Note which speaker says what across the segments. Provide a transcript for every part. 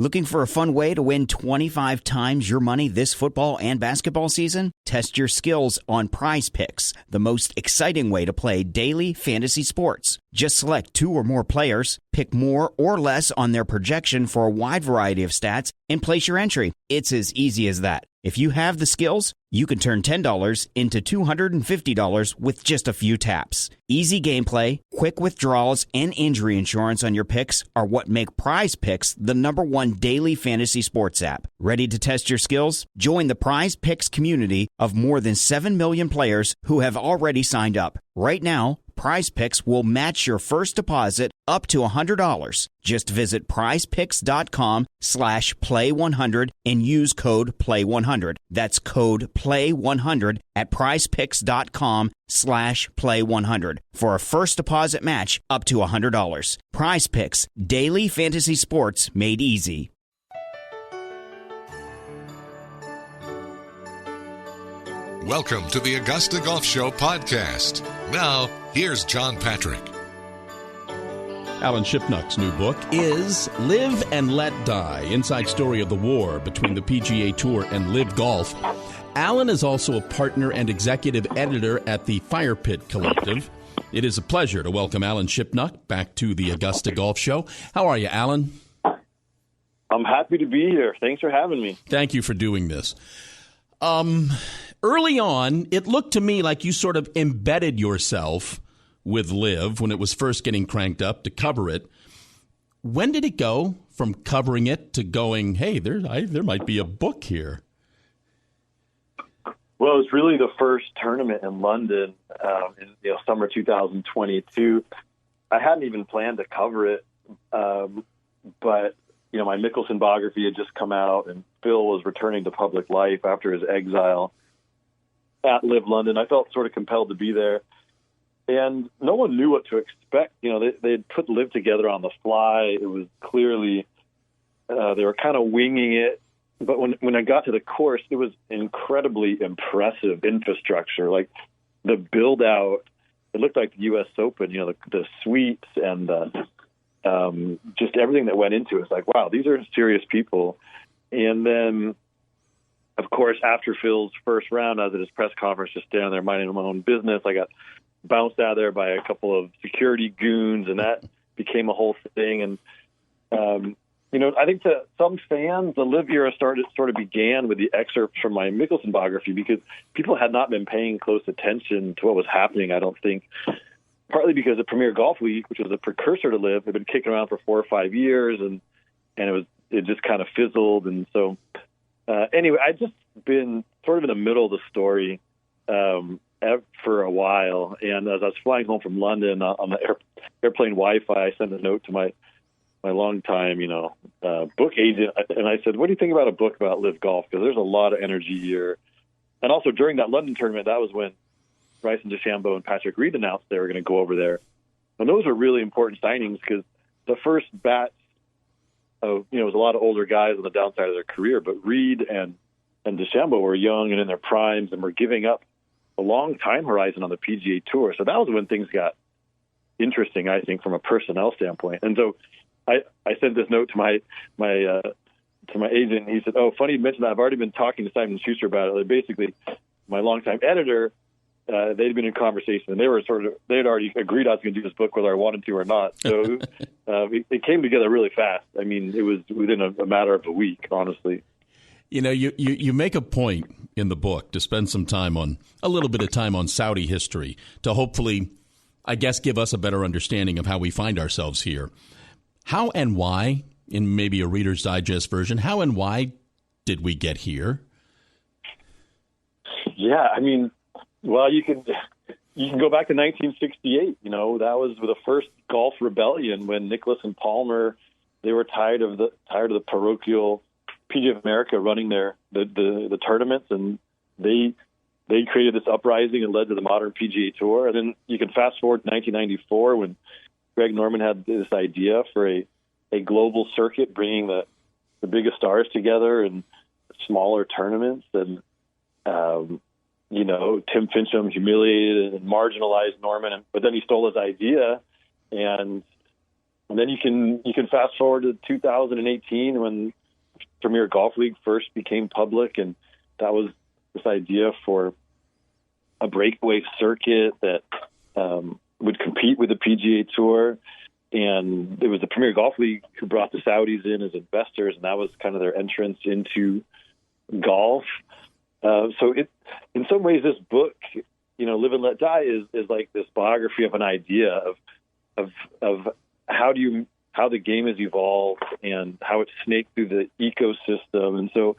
Speaker 1: Looking for a fun way to win 25 times your money this football and basketball season? Test your skills on Prize Picks, the most exciting way to play daily fantasy sports. Just select 2 or more players, pick more or less on their projection for a wide variety of stats, and place your entry. It's as easy as that. If you have the skills, you can turn $10 into $250 with just a few taps. Easy gameplay, quick withdrawals, and injury insurance on your picks are what make Prize Picks the #1 daily fantasy sports app. Ready to test your skills? Join the Prize Picks community of more than 7 million players who have already signed up. Right now, Prize Picks will match your first deposit up to $100. Just visit prizepicks.com/play100 and use code PLAY100. That's code PLAY100 at prizepicks.com/play100 for a first deposit match up to $100. Prize Picks, daily fantasy sports made easy.
Speaker 2: Welcome to the Augusta Golf Show podcast. Now, here's John Patrick.
Speaker 3: Alan Shipnuck's new book is Live and Let Die, Inside Story of the War Between the PGA Tour and LIV Golf. Alan is also a partner and executive editor at the Fire Pit Collective. It is a pleasure to welcome Alan Shipnuck back to the Augusta Golf Show. How are you, Alan?
Speaker 4: I'm happy to be here. Thanks for having me.
Speaker 3: Thank you for doing this. Early on, it looked to me like you sort of embedded yourself with LIV when it was first getting cranked up to cover it. When did it go from covering it to going, hey, there might be a book here?
Speaker 4: Well, it's really the first tournament in London in summer 2022. I hadn't even planned to cover it, but my Mickelson biography had just come out, and Phil was returning to public life after his exile at LIV London. I felt sort of compelled to be there, and no one knew what to expect. They had put LIV together on the fly. It was clearly they were kind of winging it. But when I got to the course, it was incredibly impressive infrastructure. Like the build out, it looked like the U.S. Open. The suites and just everything that went into it. It's like, wow, these are serious people. And then, of course, after Phil's first round, I was at his press conference, just standing there minding my own business. I got bounced out of there by a couple of security goons, and that became a whole thing. And I think to some fans, the LIV era sort of began with the excerpts from my Mickelson biography, because people had not been paying close attention to what was happening, I don't think. Partly because the Premier Golf Week, which was a precursor to LIV, had been kicking around for 4 or 5 years, and it just kind of fizzled. And so anyway, I'd just been sort of in the middle of the story for a while. And as I was flying home from London on the airplane Wi-Fi, I sent a note to my longtime, book agent, and I said, "What do you think about a book about LIV Golf? Because there's a lot of energy here." And also during that London tournament, that was when Bryson DeChambeau and Patrick Reed announced they were going to go over there. And those are really important signings, because the first batch of, it was a lot of older guys on the downside of their career, but Reed and DeChambeau were young and in their primes and were giving up a long time horizon on the PGA Tour. So that was when things got interesting, I think, from a personnel standpoint. And so I sent this note to my agent, and he said, "Oh, funny you mentioned that. I've already been talking to Simon Schuster about it." Like, basically, my longtime editor, they'd been in conversation, and they had already agreed I was going to do this book whether I wanted to or not. So it came together really fast. I mean, it was within a matter of a week, honestly.
Speaker 3: You make a point in the book to spend a little bit of time on Saudi history to hopefully, I guess, give us a better understanding of how we find ourselves here. How and why, in maybe a Reader's Digest version, how and why did we get here?
Speaker 4: Yeah, I mean, well, you can go back to 1968. That was the first Golf rebellion when Nicklaus and Palmer, they were tired of the parochial PGA of America running the tournaments, and they created this uprising and led to the modern PGA Tour. And then you can fast forward to 1994 when Greg Norman had this idea for a global circuit, bringing the biggest stars together in smaller tournaments. And, Tim Fincham humiliated and marginalized Norman, but then he stole his idea. And And then you can fast forward to 2018 when Premier Golf League first became public, and that was this idea for a breakaway circuit that would compete with the PGA Tour. And it was the Premier Golf League who brought the Saudis in as investors, and that was kind of their entrance into golf. So in some ways, this book, Live and Let Die, is like this biography of an idea of how the game has evolved and how it's snaked through the ecosystem. And so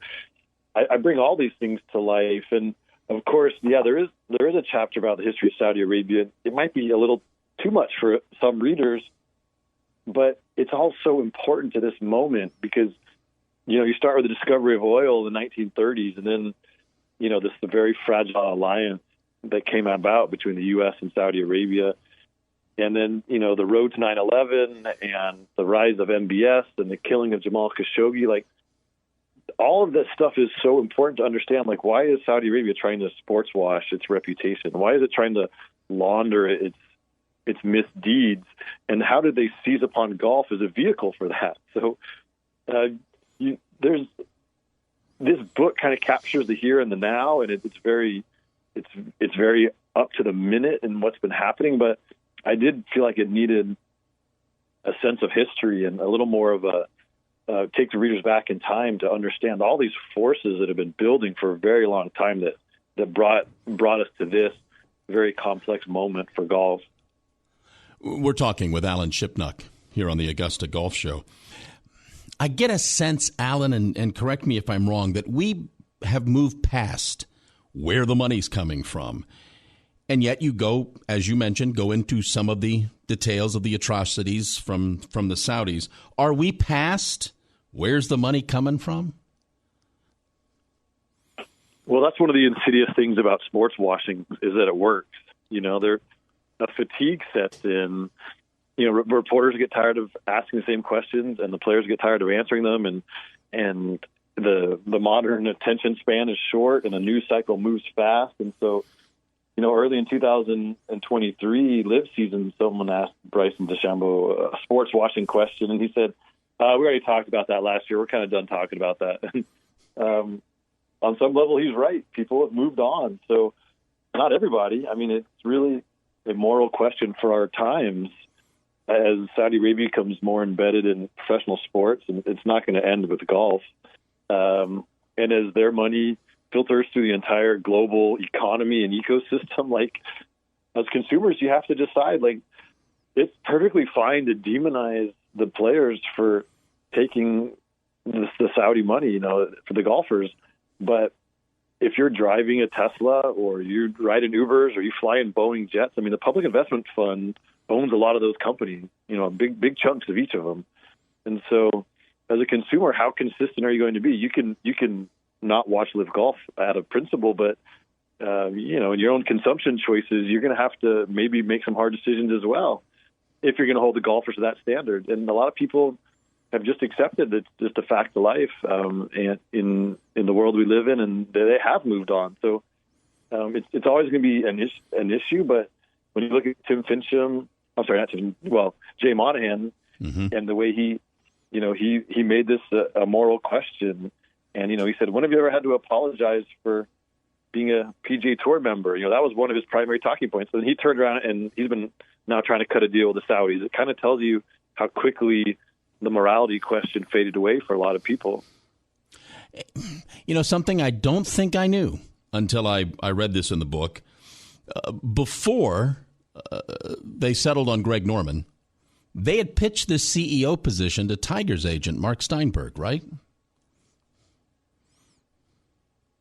Speaker 4: I bring all these things to life. And of course, there is a chapter about the history of Saudi Arabia. It might be a little too much for some readers, but it's also important to this moment because, you start with the discovery of oil in the 1930s, and then, the very fragile alliance that came about between the U.S. and Saudi Arabia. And then, the road to 9/11 and the rise of MBS and the killing of Jamal Khashoggi, like all of this stuff is so important to understand. Like, why is Saudi Arabia trying to sports wash its reputation? Why is it trying to launder its misdeeds? And how did they seize upon golf as a vehicle for that? So this book kind of captures the here and the now, and it's very up to the minute in what's been happening. But I did feel like it needed a sense of history and a little more of a take the readers back in time to understand all these forces that have been building for a very long time that brought us to this very complex moment for golf.
Speaker 3: We're talking with Alan Shipnuck here on the Augusta Golf Show. I get a sense, Alan, and correct me if I'm wrong, that we have moved past where the money's coming from. And yet you go, as you mentioned, go into some of the details of the atrocities from the Saudis. Are we past where's the money coming from?
Speaker 4: Well, that's one of the insidious things about sports washing is that it works. A fatigue sets in. Reporters get tired of asking the same questions, and the players get tired of answering them, and the modern attention span is short, and the news cycle moves fast. And so, early in 2023 LIV season, someone asked Bryson DeChambeau a sports washing question, and he said, "We already talked about that last year. We're kind of done talking about that." On some level, he's right. People have moved on. So, not everybody. I mean, it's really a moral question for our times. As Saudi Arabia becomes more embedded in professional sports, and it's not going to end with golf. And as their money filters through the entire global economy and ecosystem, like as consumers, you have to decide, like, it's perfectly fine to demonize the players for taking the Saudi money, for the golfers. But if you're driving a Tesla or you ride in Ubers or you fly in Boeing jets, I mean, the Public Investment Fund owns a lot of those companies, big chunks of each of them. And so as a consumer, how consistent are you going to be? You can not watch LIV Golf out of principle, but, in your own consumption choices, you're going to have to maybe make some hard decisions as well if you're going to hold the golfers to that standard. And a lot of people have just accepted that it's just a fact of life and in the world we live in, and they have moved on. So it's always going to be an issue, but when you look at Tim Fincham, Jay Monahan, and the way he made this a moral question. And, he said, when have you ever had to apologize for being a PGA Tour member? That was one of his primary talking points. And he turned around and he's been now trying to cut a deal with the Saudis. It kind of tells you how quickly the morality question faded away for a lot of people.
Speaker 3: Something I don't think I knew until I read this in the book. Before they settled on Greg Norman, they had pitched the CEO position to Tiger's agent, Mark Steinberg, right?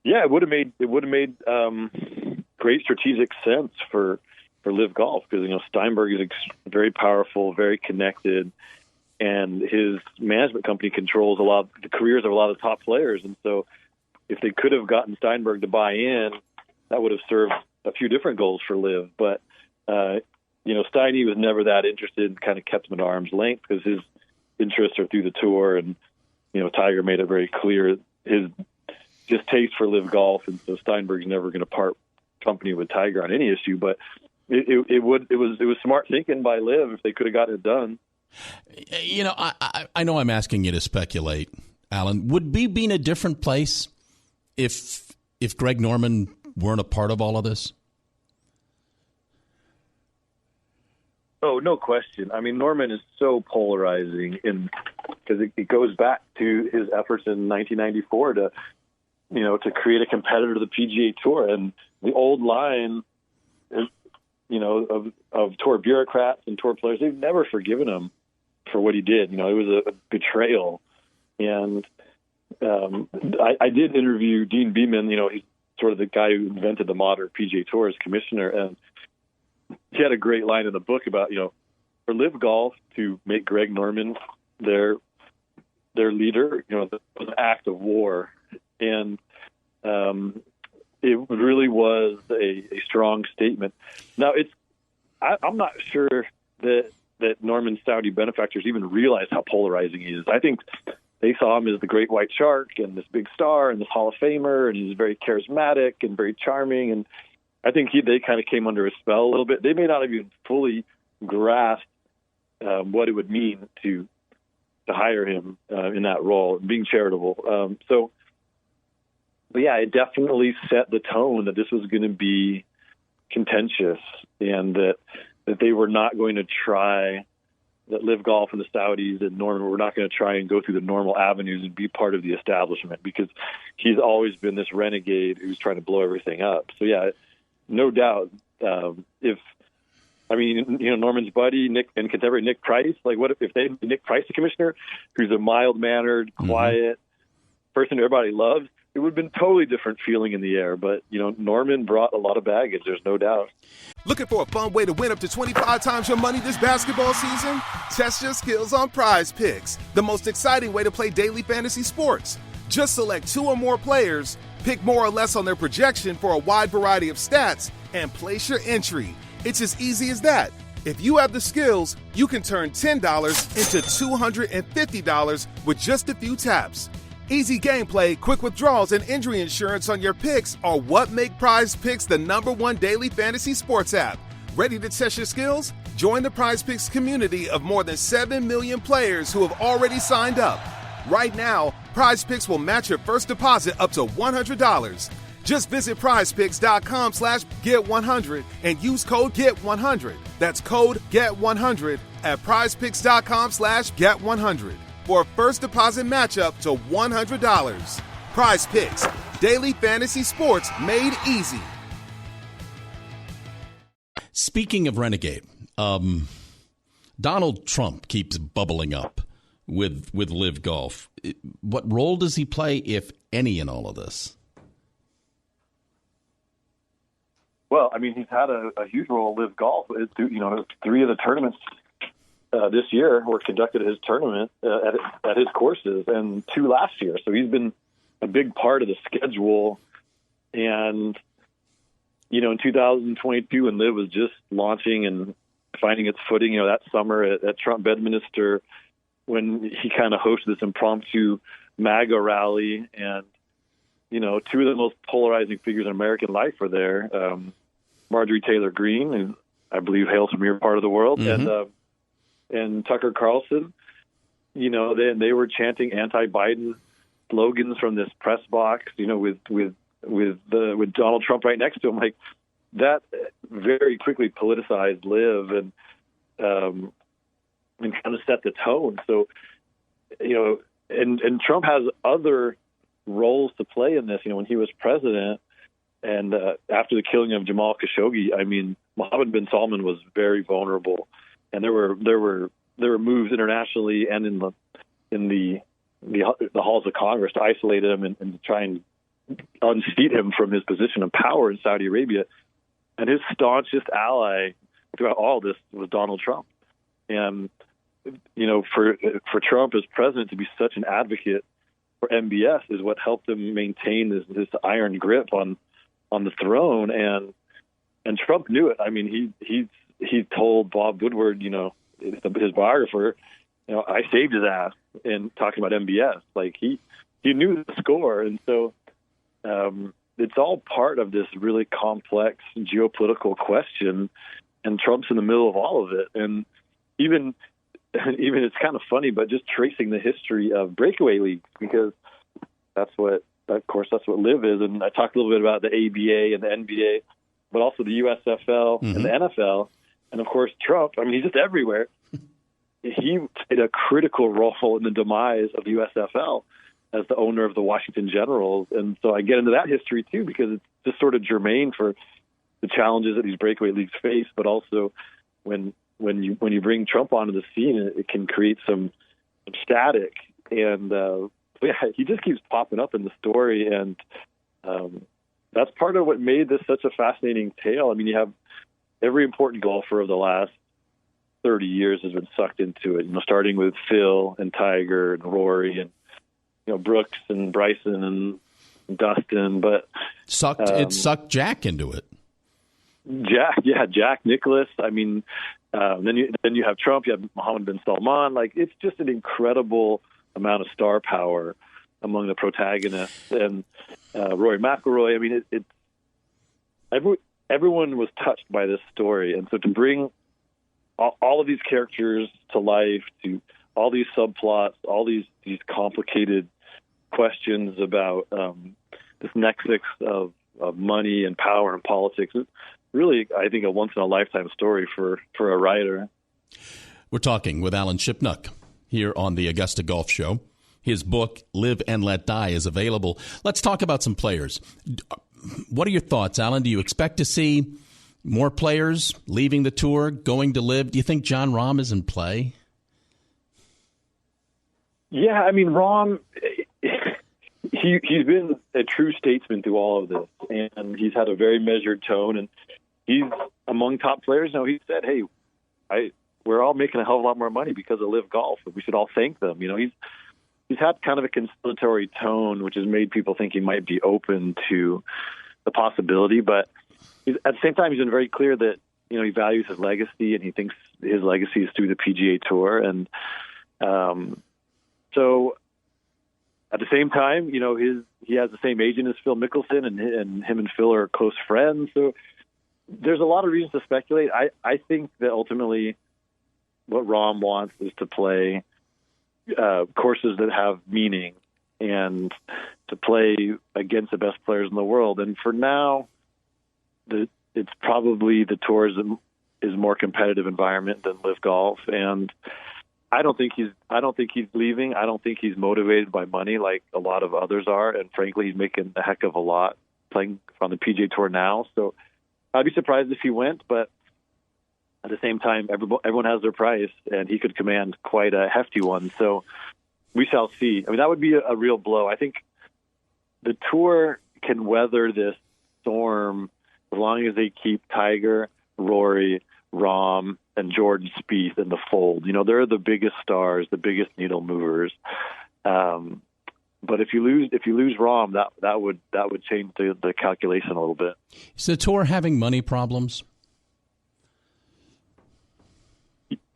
Speaker 4: Yeah, it would have made great strategic sense for LIV Golf because Steinberg is very powerful, very connected, and his management company controls a lot of the careers of a lot of top players. And so, if they could have gotten Steinberg to buy in, that would have served a few different goals for LIV. But Steiny was never that interested, kind of kept him at arm's length because his interests are through the tour. And, Tiger made it very clear his distaste for LIV Golf. And so Steinberg's never going to part company with Tiger on any issue. But it was smart thinking by LIV if they could have gotten it done.
Speaker 3: You know, I know I'm asking you to speculate, Alan. Would we be in a different place if Greg Norman weren't a part of all of this?
Speaker 4: Oh, no question. I mean, Norman is so polarizing because it goes back to his efforts in 1994 to create a competitor to the PGA Tour. And the old line, of tour bureaucrats and tour players, they've never forgiven him for what he did. It was a betrayal. And I did interview Dean Beeman. He's sort of the guy who invented the modern PGA Tour as commissioner. And he had a great line in the book about, for LIV Golf to make Greg Norman their leader, it was an act of war. And it really was a strong statement. Now, I'm not sure that Norman's Saudi benefactors even realize how polarizing he is. I think they saw him as the great white shark and this big star and this Hall of Famer, and he's very charismatic and very charming. And I think they kind of came under his spell a little bit. They may not have even fully grasped what it would mean to hire him in that role, being charitable. But yeah, it definitely set the tone that this was going to be contentious, and that they were not going to try, that LIV Golf and the Saudis and Norman were not going to try and go through the normal avenues and be part of the establishment, because he's always been this renegade who's trying to blow everything up. So yeah, no doubt. Norman's buddy, Nick, and contemporary Nick Price, like what if they made Nick Price the commissioner, who's a mild-mannered, quiet person who everybody loves? It would have been totally different feeling in the air. But, Norman brought a lot of baggage. There's no doubt.
Speaker 5: Looking for a fun way to win up to 25 times your money this basketball season? Test your skills on Prize Picks, the most exciting way to play daily fantasy sports. Just select 2 or more players, pick more or less on their projection for a wide variety of stats, and place your entry. It's as easy as that. If you have the skills, you can turn $10 into $250 with just a few taps. Easy gameplay, quick withdrawals, and injury insurance on your picks are what make Prize Picks the #1 daily fantasy sports app. Ready to test your skills? Join the Prize Picks community of more than 7 million players who have already signed up. Right now, Prize Picks will match your first deposit up to $100. Just visit prizepicks.com/get100 and use code GET100. That's code GET100 at prizepicks.com/get100 for a first deposit matchup to $100. Prize Picks, daily fantasy sports made easy.
Speaker 3: Speaking of renegade, Donald Trump keeps bubbling up with LIV Golf. What role does he play, if any, in all of this?
Speaker 4: Well, I mean, he's had a huge role in LIV Golf. 3 of the tournaments this year were conducted at his tournament at his courses, and 2 last year. So he's been a big part of the schedule. And in 2022, when LIV was just launching and finding its footing, that summer at Trump Bedminster, when he kind of hosted this impromptu MAGA rally, and 2 of the most polarizing figures in American life were there. Marjorie Taylor Greene, who I believe hails from your part of the world, and Tucker Carlson. They were chanting anti-Biden slogans from this press box, with Donald Trump right next to him. Like, that very quickly politicized LIV and kind of set the tone. So, and Trump has other roles to play in this. When he was president, and after the killing of Jamal Khashoggi, I mean, Mohammed bin Salman was very vulnerable, and there were moves internationally and in the halls of Congress to isolate him and to try and unseat him from his position of power in Saudi Arabia. And his staunchest ally throughout all this was Donald Trump. And for Trump as president to be such an advocate for MBS is what helped him maintain this iron grip on the throne. And Trump knew it. I mean, he told Bob Woodward, his biographer, I saved his ass in talking about MBS. Like, he knew the score. And so it's all part of this really complex geopolitical question, and Trump's in the middle of all of it. And even even it's kind of funny, but just tracing the history of breakaway leagues, because that's what LIV is. And I talked a little bit about the ABA and the NBA, but also the USFL and the NFL. And of course, Trump, I mean, he's just everywhere. He played a critical role in the demise of the USFL as the owner of the Washington Generals. And so I get into that history too, because it's just sort of germane for the challenges that these breakaway leagues face, but also when you bring Trump onto the scene, it can create some static. And he just keeps popping up in the story, and that's part of what made this such a fascinating tale. I mean, you have every important golfer of the last 30 years has been sucked into it. Starting with Phil and Tiger and Rory and Brooks and Bryson and Dustin, but
Speaker 3: it sucked Jack into it.
Speaker 4: Jack Nicklaus. I mean, then you have Trump, you have Mohammed bin Salman. Like, it's just an incredible amount of star power among the protagonists, and Rory McIlroy. I mean, everyone was touched by this story, and so to bring all of these characters to life, to all these subplots, all these complicated questions about this nexus of money and power and politics. It's really, I think, a once-in-a-lifetime story for a writer.
Speaker 3: We're talking with Alan Shipnuck here on the Augusta Golf Show. His book, Live and Let Die, is available. Let's talk about some players. What are your thoughts, Alan? Do you expect to see more players leaving the tour, going to LIV? Do you think Jon Rahm is in play?
Speaker 4: Yeah, I mean, Rahm, he's been a true statesman through all of this, and he's had a very measured tone, and he's among top players. He said, hey, we're all making a hell of a lot more money because of LIV Golf, and we should all thank them. He's had kind of a conciliatory tone, which has made people think he might be open to the possibility, but at the same time, he's been very clear that, he values his legacy, and he thinks his legacy is through the PGA Tour. And so at the same time, he has the same agent as Phil Mickelson, and him and Phil are close friends. So there's a lot of reasons to speculate. I think that ultimately what Rahm wants is to play courses that have meaning and to play against the best players in the world. And for now, it's probably the tour is a more competitive environment than LIV Golf, and I don't think he's leaving. I don't think he's motivated by money like a lot of others are, and frankly, he's making a heck of a lot playing on the PGA Tour now. So I'd be surprised if he went, but at the same time, everyone has their price, and he could command quite a hefty one. So we shall see. I mean, that would be a real blow. I think the tour can weather this storm as long as they keep Tiger, Rory, Rahm, and Jordan Spieth in the fold. They're the biggest stars, the biggest needle movers. But if you lose Rahm, that would change the calculation a little bit.
Speaker 3: Is the tour having money problems?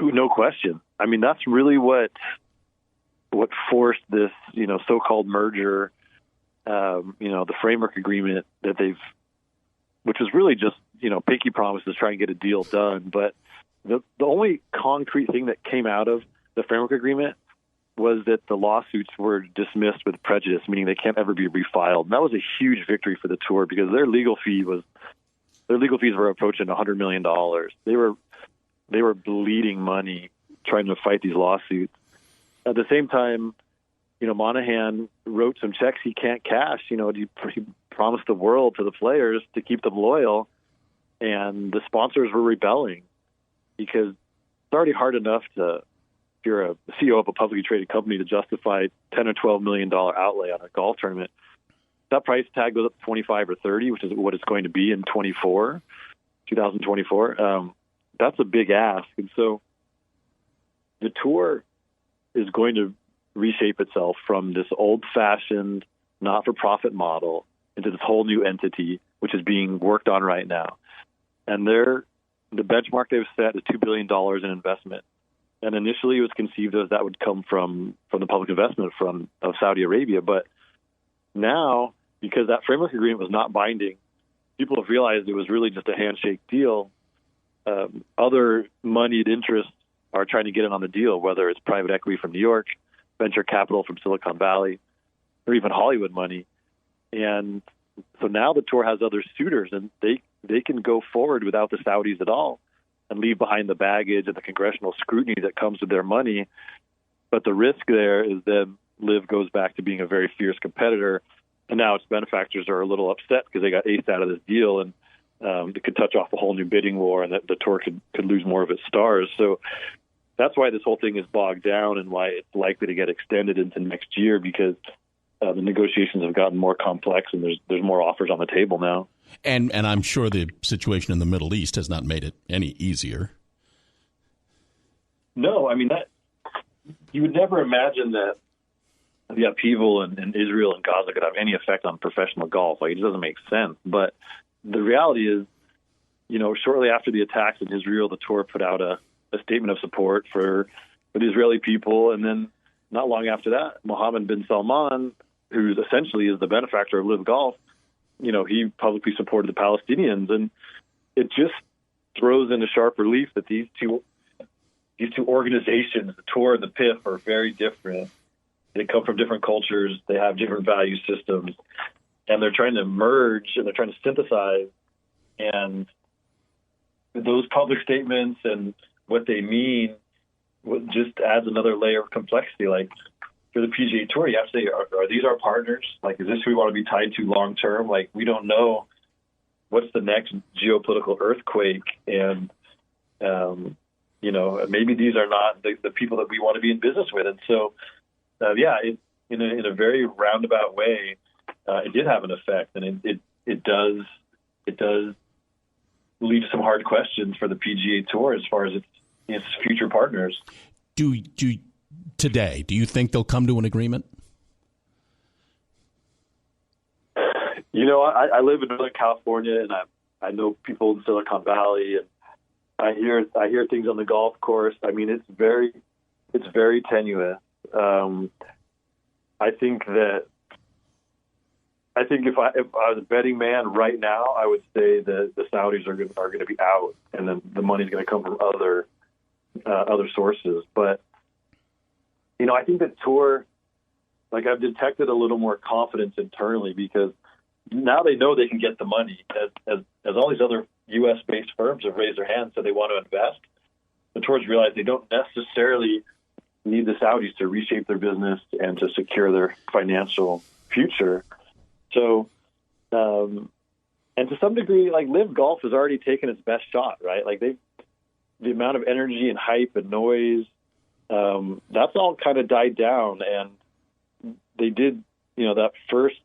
Speaker 4: No question. I mean, that's really what forced this, so-called merger. The framework agreement that which was really just, pinky promises to try and get a deal done. But the only concrete thing that came out of the framework agreement was that the lawsuits were dismissed with prejudice, meaning they can't ever be refiled. And that was a huge victory for the tour, because their legal fees were approaching $100 million. They were bleeding money trying to fight these lawsuits. At the same time, Monahan wrote some checks he can't cash. He promised the world to the players to keep them loyal, and the sponsors were rebelling, because it's already hard enough if you're a CEO of a publicly traded company, to justify $10 or $12 million outlay on a golf tournament. That price tag goes up to 25 or 30, which is what it's going to be in 2024. That's a big ask. And so the tour is going to reshape itself from this old-fashioned, not-for-profit model into this whole new entity, which is being worked on right now. And the benchmark they've set is $2 billion in investment. And initially it was conceived as that would come from the public investment of Saudi Arabia. But now, because that framework agreement was not binding, people have realized it was really just a handshake deal. Other moneyed interests are trying to get in on the deal, whether it's private equity from New York, venture capital from Silicon Valley, or even Hollywood money. And so now the tour has other suitors, and they can go forward without the Saudis at all and leave behind the baggage and the congressional scrutiny that comes with their money. But the risk there is then LIV goes back to being a very fierce competitor, and now its benefactors are a little upset because they got aced out of this deal, and it could touch off a whole new bidding war, and that the tour could lose more of its stars. So that's why this whole thing is bogged down and why it's likely to get extended into next year, because the negotiations have gotten more complex and there's more offers on the table now.
Speaker 3: And I'm sure the situation in the Middle East has not made it any easier.
Speaker 4: No, I mean, that you would never imagine that the upheaval in Israel and Gaza could have any effect on professional golf. Like, it just doesn't make sense. But the reality is, shortly after the attacks in Israel, the tour put out a statement of support for the Israeli people. And then not long after that, Mohammed bin Salman, who essentially is the benefactor of LIV Golf, he publicly supported the Palestinians. And it just throws into sharp relief that these two organizations, the tour and the PIF, are very different. They come from different cultures. They have different value systems. And they're trying to merge and they're trying to synthesize. And those public statements and what they mean just adds another layer of complexity. Like, for the PGA Tour, you have to say, are these our partners? Like, is this who we want to be tied to long term? Like, we don't know what's the next geopolitical earthquake. And, maybe these are not the people that we want to be in business with. And so, in a very roundabout way, it did have an effect, and it does leave some hard questions for the PGA Tour as far as its future partners.
Speaker 3: Do you think they'll come to an agreement?
Speaker 4: I live in Northern California, and I know people in Silicon Valley, and I hear things on the golf course. I mean, it's very tenuous. I think if I was a betting man right now, I would say that the Saudis are going to be out, and then the money's going to come from other sources. But I think the tour, like, I've detected a little more confidence internally, because now they know they can get the money. As all these other U.S.-based firms have raised their hands, so they want to invest, the tours realize they don't necessarily need the Saudis to reshape their business and to secure their financial future. So, and to some degree, like, LIV Golf has already taken its best shot, right? Like, the amount of energy and hype and noise, that's all kind of died down. And they did, that first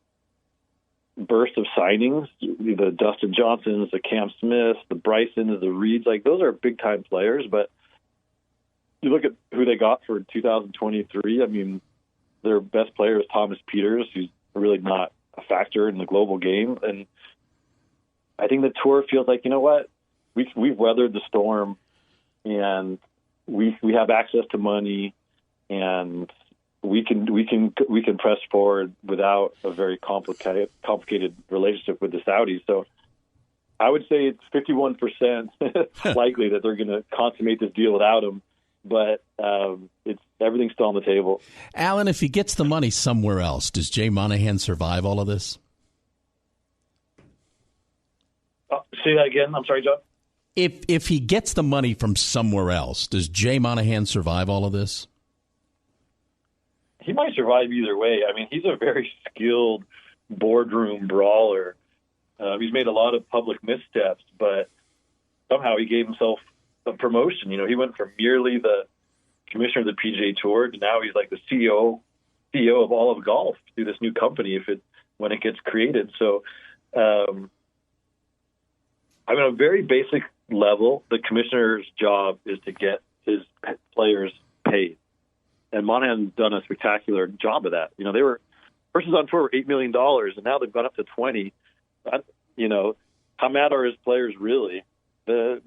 Speaker 4: burst of signings, the Dustin Johnsons, the Cam Smiths, the Brysons, the Reeds, like, those are big time players. But you look at who they got for 2023. I mean, their best player is Thomas Peters, who's really not a factor in the global game. And I think the tour feels like, you know what, we've weathered the storm, and we have access to money, and we can press forward without a very complicated relationship with the Saudis. So I would say it's 51% likely that they're going to consummate this deal without him. But everything's still on the table.
Speaker 3: Alan, if he gets the money somewhere else, does Jay Monahan survive all of this?
Speaker 4: Say that again. I'm sorry, John.
Speaker 3: If he gets the money from somewhere else, does Jay Monahan survive all of this?
Speaker 4: He might survive either way. I mean, he's a very skilled boardroom brawler. He's made a lot of public missteps, but somehow he gave himself a promotion. He went from merely the commissioner of the PGA Tour to now he's like the CEO of all of golf through this new company when it gets created. So, on a very basic level, the commissioner's job is to get his players paid, and Monahan's done a spectacular job of that. They were versus on tour were $8 million, and now they've gone up to 20. How mad are his players really? Of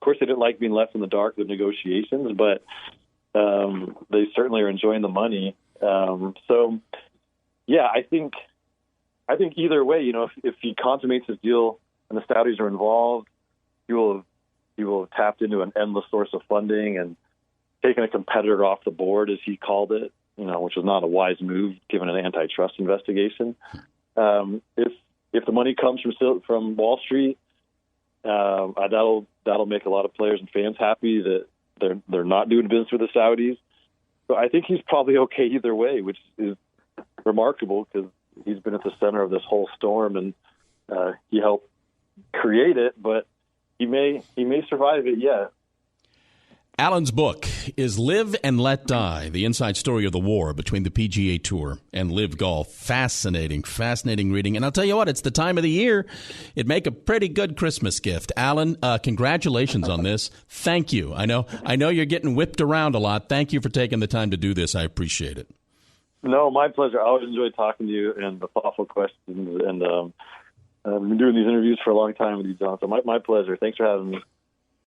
Speaker 4: course, they didn't like being left in the dark with negotiations, but they certainly are enjoying the money. So, yeah, I think either way, if he consummates his deal and the Saudis are involved, he will have tapped into an endless source of funding, and taking a competitor off the board, as he called it, which was not a wise move given an antitrust investigation. If the money comes from Wall Street, that'll make a lot of players and fans happy that they're not doing business with the Saudis. So I think he's probably okay either way, which is remarkable because he's been at the center of this whole storm and he helped create it, but he may survive it yet.
Speaker 3: Alan's book is Live and Let Die, the inside story of the war between the PGA Tour and LIV Golf. Fascinating reading. And I'll tell you what, it's the time of the year. It'd make a pretty good Christmas gift. Alan, congratulations on this. Thank you. I know you're getting whipped around a lot. Thank you for taking the time to do this. I appreciate it.
Speaker 4: No, my pleasure. I always enjoy talking to you and the thoughtful questions. And I've been doing these interviews for a long time with you, John. So my pleasure. Thanks for having me.